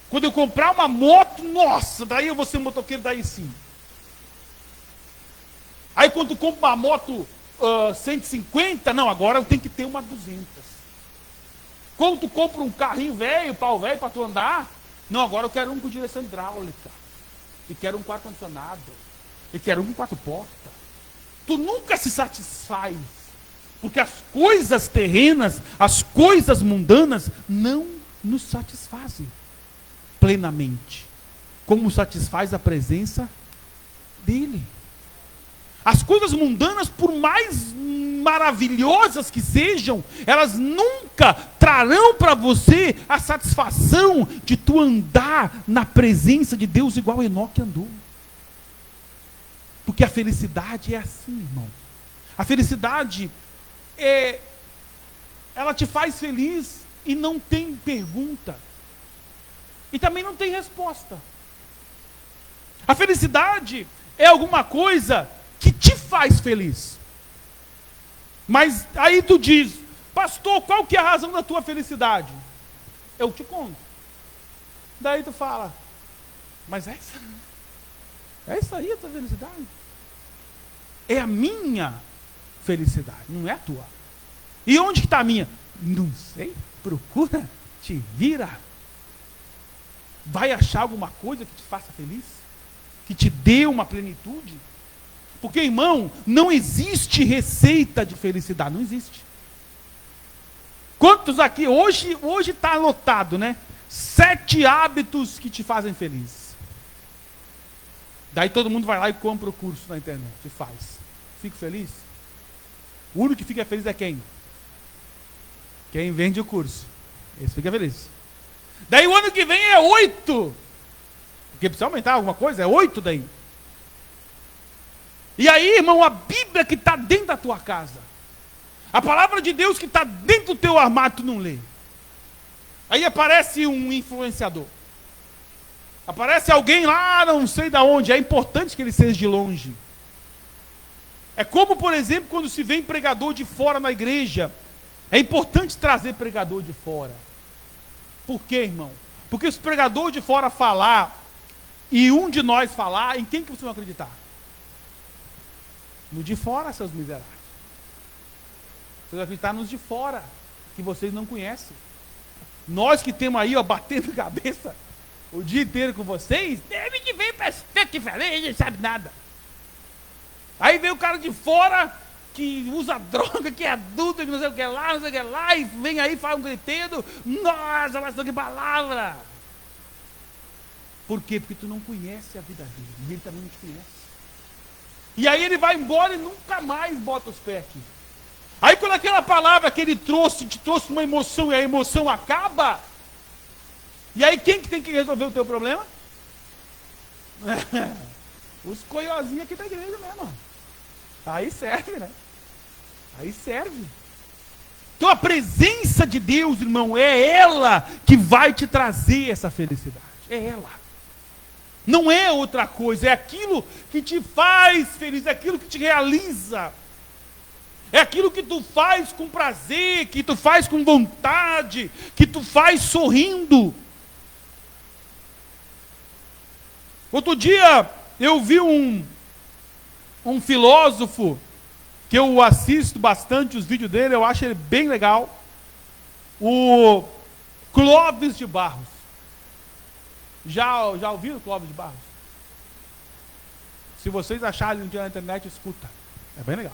Quando eu comprar uma moto, nossa, daí eu vou ser motoqueiro, daí sim. Aí quando tu compra uma moto 150, não, agora eu tenho que ter uma 200. Quando tu compra um carrinho velho, pau velho, para tu andar, não, agora eu quero um com direção hidráulica, e quero um com ar-condicionado, e quero um com 4 portas. Tu nunca se satisfaz, porque as coisas terrenas, as coisas mundanas, não nos satisfazem plenamente, como satisfaz a presença dele. As coisas mundanas, por mais maravilhosas que sejam, elas nunca trarão para você a satisfação de tu andar na presença de Deus igual Enoque andou. Porque a felicidade é assim, irmão. A felicidade ela te faz feliz e não tem pergunta. E também não tem resposta. A felicidade é alguma coisa que te faz feliz. Mas aí tu diz, pastor, qual que é a razão da tua felicidade? Eu te conto. Daí tu fala, mas essa aí é a tua felicidade? É a minha felicidade, não é a tua. E onde que está a minha? Não sei, procura, te vira. Vai achar alguma coisa que te faça feliz? Que te dê uma plenitude? Porque, irmão, não existe receita de felicidade, não existe. Quantos aqui, hoje está anotado, né? 7 hábitos que te fazem feliz. Daí todo mundo vai lá e compra o curso na internet e faz. Fico feliz? O único que fica feliz é quem? Quem vende o curso. Esse fica feliz. Daí o ano que vem é 8. Porque precisa aumentar alguma coisa, é 8 daí. E aí, irmão, a Bíblia que está dentro da tua casa, a palavra de Deus que está dentro do teu armário, tu não lê. Aí aparece um influenciador. Aparece alguém lá, não sei de onde, é importante que ele seja de longe. É como, por exemplo, quando se vem pregador de fora na igreja. É importante trazer pregador de fora. Por quê, irmão? Porque se o pregador de fora falar, e um de nós falar, em quem que vocês vão acreditar? No de fora, seus miseráveis. Vocês vão acreditar nos de fora, que vocês não conhecem. Nós que temos aí, ó, batendo cabeça o dia inteiro com vocês, deve que vem para ser diferente, não sabe nada. Aí vem o cara de fora, que usa droga, que é adulto, que não sei o que lá, não sei o que lá, e vem aí, faz um gritando, nossa, mas que palavra. Por quê? Porque tu não conhece a vida dele, e ele também não te conhece. E aí ele vai embora e nunca mais bota os pés aqui. Aí quando aquela palavra que ele trouxe, te trouxe uma emoção, e a emoção acaba, e aí quem que tem que resolver o teu problema? Os coiozinhos aqui da igreja mesmo. Aí serve, né? Aí serve. Então a presença de Deus, irmão, é ela que vai te trazer essa felicidade. É ela. Não é outra coisa, é aquilo que te faz feliz, é aquilo que te realiza. É aquilo que tu faz com prazer, que tu faz com vontade, que tu faz sorrindo. Outro dia eu vi um filósofo, que eu assisto bastante os vídeos dele, eu acho ele bem legal, o Clóvis de Barros. Já ouviram o Clóvis de Barros? Se vocês acharem um dia na internet, escuta. É bem legal.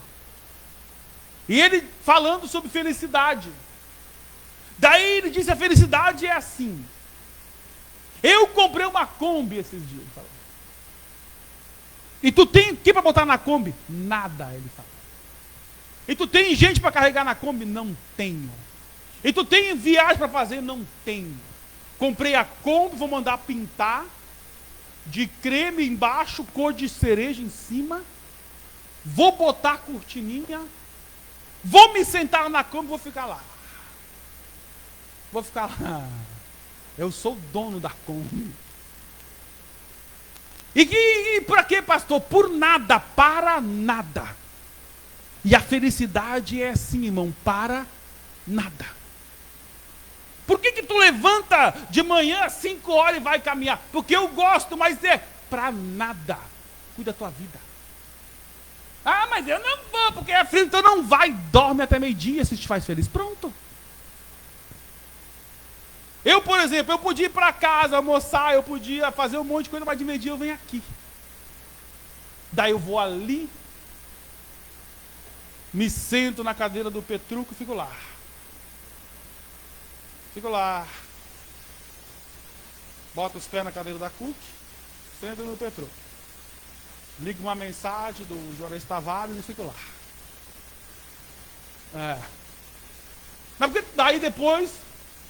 E ele falando sobre felicidade. Daí ele disse, a felicidade é assim. Eu comprei uma Kombi esses dias. Ele falou. E tu tem o que para botar na Kombi? Nada, ele fala. E tu tem gente para carregar na Kombi? Não tenho. E tu tem viagem para fazer? Não tenho. Comprei a Kombi, vou mandar pintar de creme embaixo, cor de cereja em cima. Vou botar a cortininha. Vou me sentar na Kombi e vou ficar lá. Vou ficar lá. Eu sou o dono da Kombi. E para quê, pastor? Por nada, para nada. E a felicidade é assim, irmão, para nada. Por que tu levanta de manhã às 5 horas e vai caminhar? Porque eu gosto, mas é para nada. Cuida da tua vida. Ah, mas eu não vou, porque é frio, então não vai. Dorme até meio-dia se te faz feliz. Pronto. Eu, por exemplo, eu podia ir para casa, almoçar, eu podia fazer um monte de coisa, mas de meio-dia eu venho aqui. Daí eu vou ali, me sento na cadeira do Petruco e fico lá. Fico lá. Boto os pés na cadeira da CUC, sento no Petruco. Ligo uma mensagem do Juarez Tavares e fico lá. Mas porque daí depois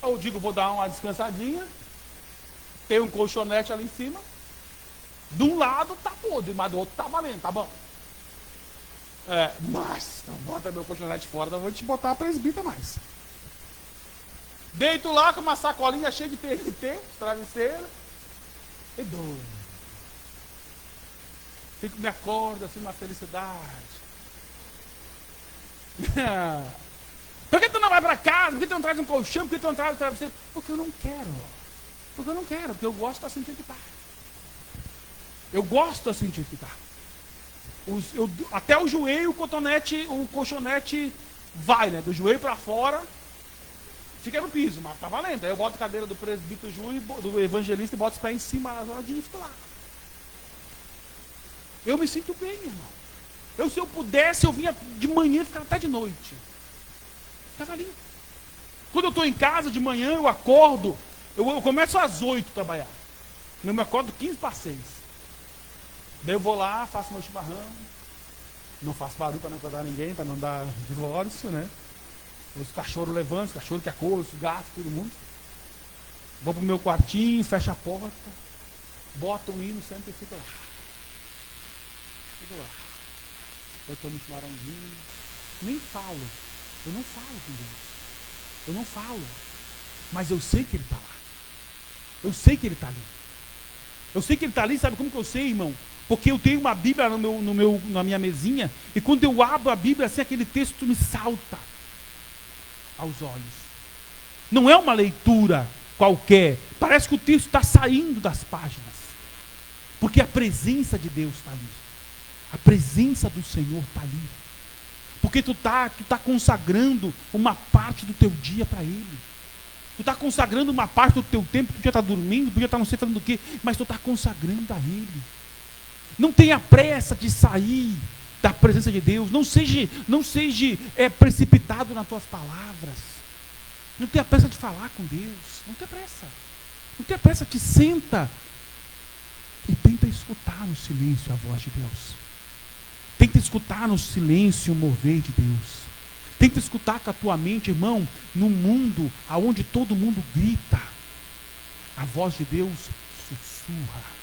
eu digo, vou dar uma descansadinha. Tem um colchonete ali em cima. De um lado tá podre, mas do outro tá valendo, tá bom. Mas não bota meu colchonete fora, não vou te botar a presbítera mais. Deito lá com uma sacolinha cheia de TNT, travesseiro. E dou. Fico, me acordo assim, uma felicidade. Por que tu não vai para casa? Por que tu não traz um colchão? Por que tu não traz um travesseiro? Porque eu não quero. Porque eu gosto assim de estar. Eu gosto assim de ficar. Até o joelho, o colchonete vai, né? Do joelho para fora, fica no piso, mas tá valendo. Aí eu boto a cadeira do presbítero Júnior, do evangelista, e boto os pés em cima nas horas de ficar lá. Eu me sinto bem, irmão. Se eu pudesse, eu vinha de manhã e ficava até de noite. Ficava ali. Quando eu estou em casa de manhã, eu acordo, eu começo às 8 a trabalhar. Eu me acordo 15 para 6. Daí eu vou lá, faço meu chimarrão. Não faço barulho para não acordar ninguém, para não dar divórcio, né? Os cachorros levantam, os cachorros que acordam, os gatos, todo mundo. Vou pro meu quartinho, fecho a porta, boto um hino, sempre fico lá. Fico lá. Eu tomo um chimarrãozinho. Nem falo. Eu não falo com Deus. Eu não falo. Mas eu sei que Ele está lá. Eu sei que Ele está ali. Eu sei que ele está ali, sabe como que eu sei, irmão? Porque eu tenho uma Bíblia na minha mesinha, e quando eu abro a Bíblia, assim, aquele texto me salta aos olhos. Não é uma leitura qualquer, parece que o texto está saindo das páginas, porque a presença de Deus está ali, a presença do Senhor está ali, porque tu tá consagrando uma parte do teu dia para Ele. Tu está consagrando uma parte do teu tempo, tu já está dormindo, tu já está não sei fazendo o quê, mas tu está consagrando a Ele. Não tenha pressa de sair da presença de Deus. Não seja precipitado nas tuas palavras. Não tenha pressa de falar com Deus. Não tenha pressa. Não tenha pressa. Te senta e tenta escutar no silêncio a voz de Deus. Tenta escutar no silêncio o mover de Deus. Tenta escutar com a tua mente, irmão, no mundo onde todo mundo grita, a voz de Deus sussurra.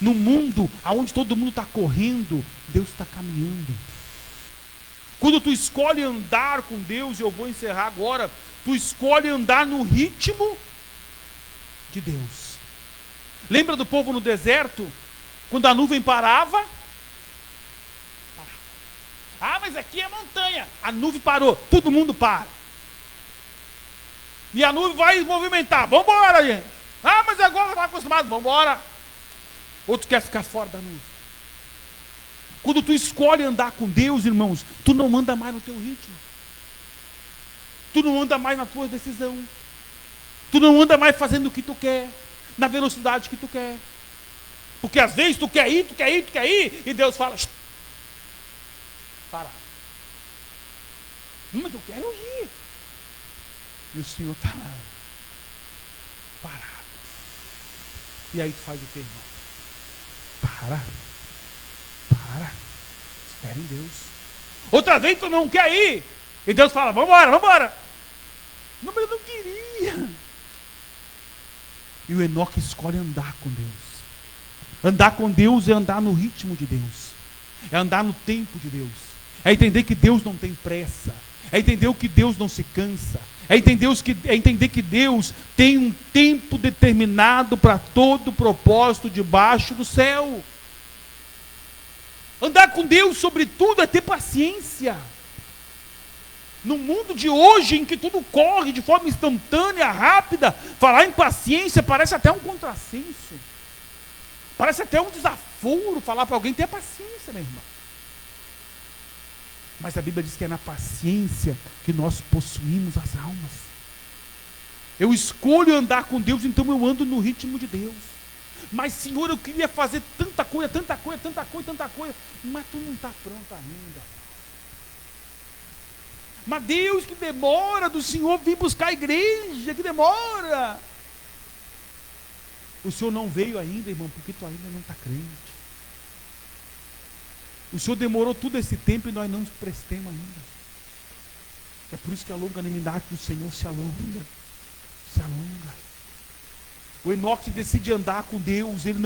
No mundo onde todo mundo está correndo, Deus está caminhando. Quando tu escolhe andar com Deus, e eu vou encerrar agora, tu escolhe andar no ritmo de Deus. Lembra do povo no deserto? Quando a nuvem parava? Ah, mas aqui é montanha. A nuvem parou, todo mundo para. E a nuvem vai movimentar. Vamos embora, gente. Ah, mas agora está acostumado, vamos embora. Outro quer ficar fora da nuvem. Quando tu escolhe andar com Deus, irmãos, tu não anda mais no teu ritmo. Tu não anda mais na tua decisão. Tu não anda mais fazendo o que tu quer, na velocidade que tu quer. Porque às vezes tu quer ir, e Deus fala, para. Mas eu quero ir. E o Senhor está lá, parado. E aí tu faz o que, irmão? Para. Espera em Deus. Outra vez tu não quer ir. E Deus fala, vamos embora. Não, mas eu não queria. E o Enoque escolhe andar com Deus. Andar com Deus é andar no ritmo de Deus. É andar no tempo de Deus. É entender que Deus não tem pressa. É entender que Deus não se cansa. É entender que Deus tem um tempo determinado para todo propósito debaixo do céu. Andar com Deus, sobretudo, é ter paciência. No mundo de hoje, em que tudo corre de forma instantânea, rápida, falar em paciência parece até um contrassenso. Parece até um desaforo falar para alguém ter paciência, meu irmão. Mas a Bíblia diz que é na paciência que nós possuímos as almas. Eu escolho andar com Deus, então eu ando no ritmo de Deus. Mas, Senhor, eu queria fazer tanta coisa, mas tu não está pronto ainda. Mas Deus, que demora do Senhor vir buscar a igreja, que demora. O Senhor não veio ainda, irmão, porque tu ainda não está crente. O Senhor demorou todo esse tempo e nós não nos prestemos ainda. É por isso que a longanimidade do Senhor se alonga. Se alonga. O Enoque decide andar com Deus. Ele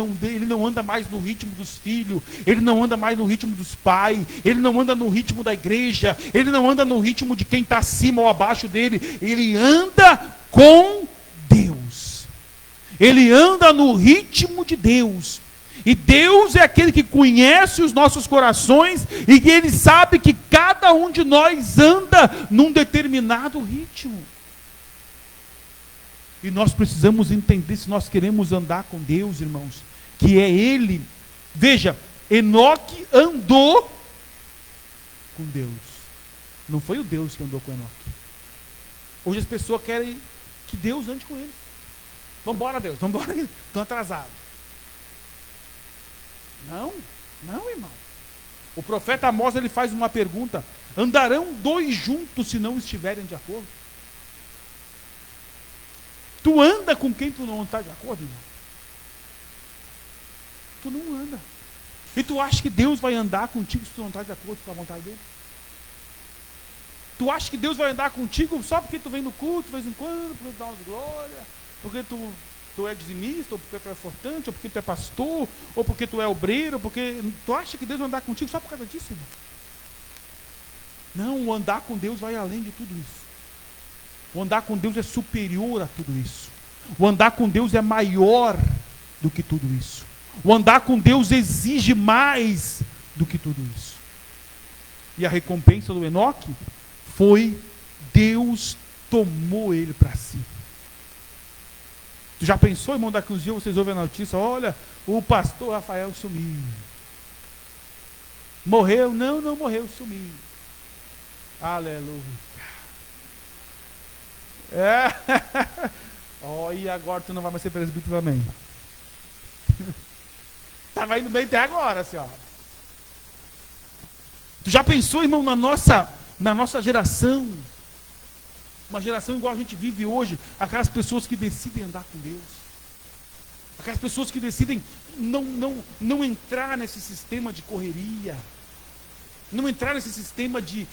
não anda mais no ritmo dos filhos. Ele não anda mais no ritmo dos pais. Ele não anda no ritmo da igreja. Ele não anda no ritmo de quem está acima ou abaixo dele. Ele anda com Deus. Ele anda no ritmo de Deus. E Deus é aquele que conhece os nossos corações e que Ele sabe que cada um de nós anda num determinado ritmo. E nós precisamos entender, se nós queremos andar com Deus, irmãos, que é Ele. Veja, Enoque andou com Deus. Não foi o Deus que andou com Enoque. Hoje as pessoas querem que Deus ande com eles. Vamos embora, Deus, vamos embora, estão atrasados. Não, irmão. O profeta Amós, ele faz uma pergunta: andarão dois juntos se não estiverem de acordo? Tu anda com quem tu não está de acordo, irmão? Tu não anda. E tu acha que Deus vai andar contigo se tu não está de acordo com a vontade dele? Tu acha que Deus vai andar contigo só porque tu vem no culto de vez em quando, porque tu dá umas glórias, porque tu é dizimista, ou porque tu é fortante, ou porque tu é pastor, ou porque tu é obreiro, porque tu acha que Deus vai andar contigo só por causa disso, irmão? Não, o andar com Deus vai além de tudo isso. O andar com Deus é superior a tudo isso. O andar com Deus é maior do que tudo isso. O andar com Deus exige mais do que tudo isso. E a recompensa do Enoque foi Deus tomou ele para si. Tu já pensou, irmão, daqui uns dias vocês ouvem a notícia, olha, o pastor Rafael sumiu. Morreu? Não morreu, sumiu. Aleluia. E agora tu não vai mais ser presbítero também. Estava indo bem até agora, assim, ó. Tu já pensou, irmão, na nossa geração? Uma geração igual a gente vive hoje, aquelas pessoas que decidem andar com Deus. Aquelas pessoas que decidem não entrar nesse sistema de correria. Não entrar nesse sistema de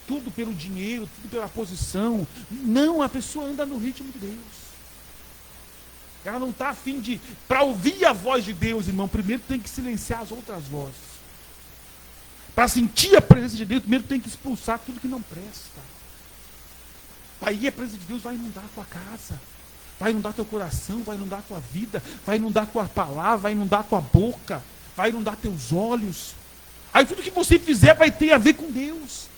tudo pelo dinheiro, tudo pela posição. Não, a pessoa anda no ritmo de Deus. Ela não está a fim de... Para ouvir a voz de Deus, irmão, primeiro tem que silenciar as outras vozes. Para sentir a presença de Deus, primeiro tem que expulsar tudo que não presta. Aí a presença de Deus vai inundar a tua casa, vai inundar teu coração, vai inundar a tua vida, vai inundar a tua palavra, vai inundar a tua boca, vai inundar teus olhos. Aí tudo que você fizer vai ter a ver com Deus.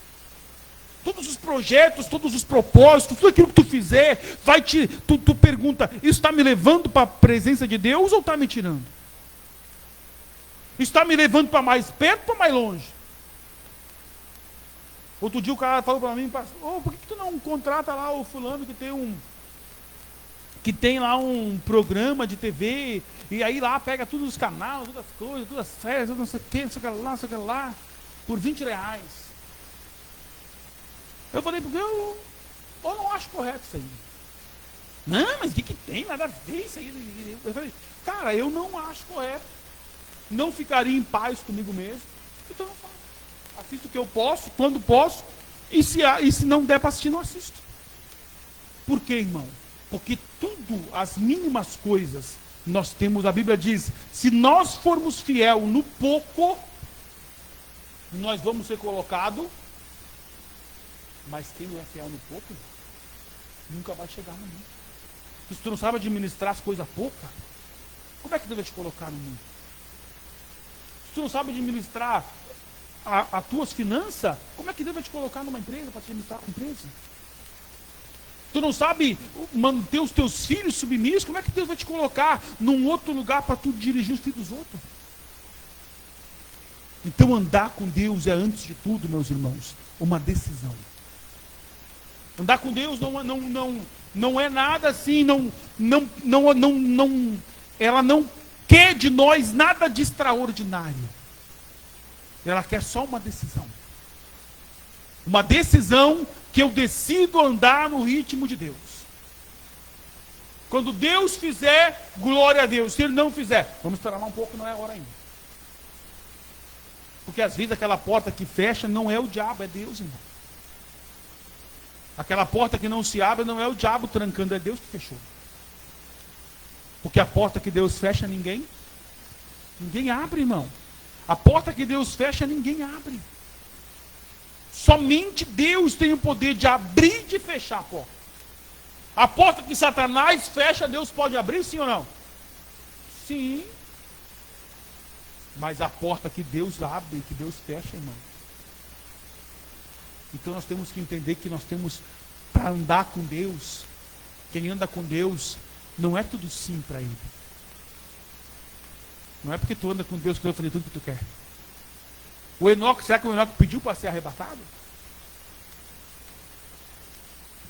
Todos os projetos, todos os propósitos, tudo aquilo que tu fizer, tu pergunta, isso está me levando para a presença de Deus ou está me tirando? Isso está me levando para mais perto ou para mais longe? Outro dia o cara falou para mim, por que tu não contrata lá o fulano que tem lá um programa de TV, e aí lá pega todos os canais, todas as coisas, todas as séries, não sei o que, não sei o que lá, por R$20. Eu falei, porque eu não acho correto isso aí. Não, mas o que tem? Nada a ver isso aí. Eu falei, cara, eu não acho correto. Não ficaria em paz comigo mesmo. Então eu falo. Assisto o que eu posso, quando posso, e se não der para assistir, não assisto. Por quê, irmão? Porque tudo, as mínimas coisas, nós temos, a Bíblia diz, se nós formos fiel no pouco, nós vamos ser colocados, mas quem não é fiel no pouco, nunca vai chegar no mundo. Se tu não sabe administrar as coisas poucas, como é que Deus vai te colocar no mundo? Se tu não sabe administrar as tuas finanças, como é que Deus vai te colocar numa empresa para te administrar a empresa? Tu não sabe manter os teus filhos submissos, como é que Deus vai te colocar num outro lugar para tu dirigir os filhos dos outros? Então andar com Deus é, antes de tudo, meus irmãos, uma decisão. Andar com Deus não é nada assim, ela não quer de nós nada de extraordinário. Ela quer só uma decisão. Uma decisão que eu decido andar no ritmo de Deus. Quando Deus fizer, glória a Deus. Se Ele não fizer, vamos esperar lá um pouco, não é a hora ainda. Porque às vezes aquela porta que fecha não é o diabo, é Deus, irmão. Aquela porta que não se abre não é o diabo trancando, é Deus que fechou. Porque a porta que Deus fecha, ninguém abre, irmão. A porta que Deus fecha, ninguém abre. Somente Deus tem o poder de abrir e de fechar a porta. A porta que Satanás fecha, Deus pode abrir, sim ou não? Sim. Mas a porta que Deus abre, que Deus fecha, irmão. Então nós temos que entender que nós temos, para andar com Deus, quem anda com Deus, não é tudo sim para Ele. Não é porque tu anda com Deus que Deus vai fazer tudo o que tu quer. O Enoque, será que o Enoque pediu para ser arrebatado?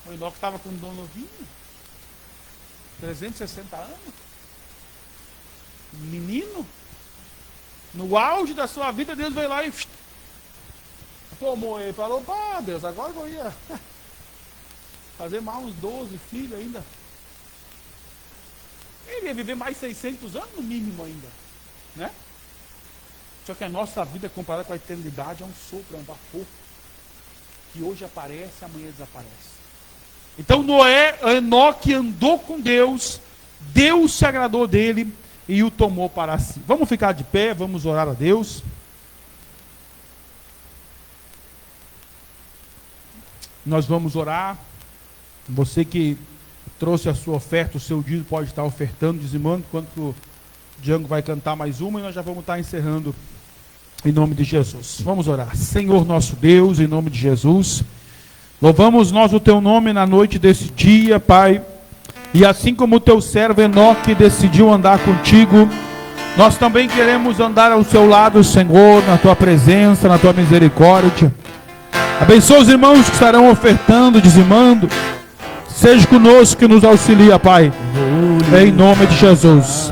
O Enoque estava com um dom novinho, 360 anos, menino, no auge da sua vida, Deus veio lá e tomou ele, falou, pá, Deus, agora eu ia fazer mais uns 12 filhos ainda. Ele ia viver mais 600 anos no mínimo ainda, né? Só que a nossa vida comparada com a eternidade é um sopro, é um vapor, que hoje aparece, amanhã desaparece. Então Enoque andou com Deus, Deus se agradou dele e o tomou para si. Vamos ficar de pé, vamos orar a Deus. Nós vamos orar. Você que trouxe a sua oferta, o seu dízimo pode estar ofertando, dizimando, enquanto O Django vai cantar mais uma e nós já vamos estar encerrando em nome de Jesus. Vamos orar. Senhor nosso Deus, em nome de Jesus, louvamos nós o teu nome na noite desse dia, Pai. E assim como o teu servo Enoque decidiu andar contigo, nós também queremos andar ao seu lado, Senhor, na tua presença, na tua misericórdia. Abençoa os irmãos que estarão ofertando, dizimando. Seja conosco que nos auxilia, Pai. Em nome de Jesus.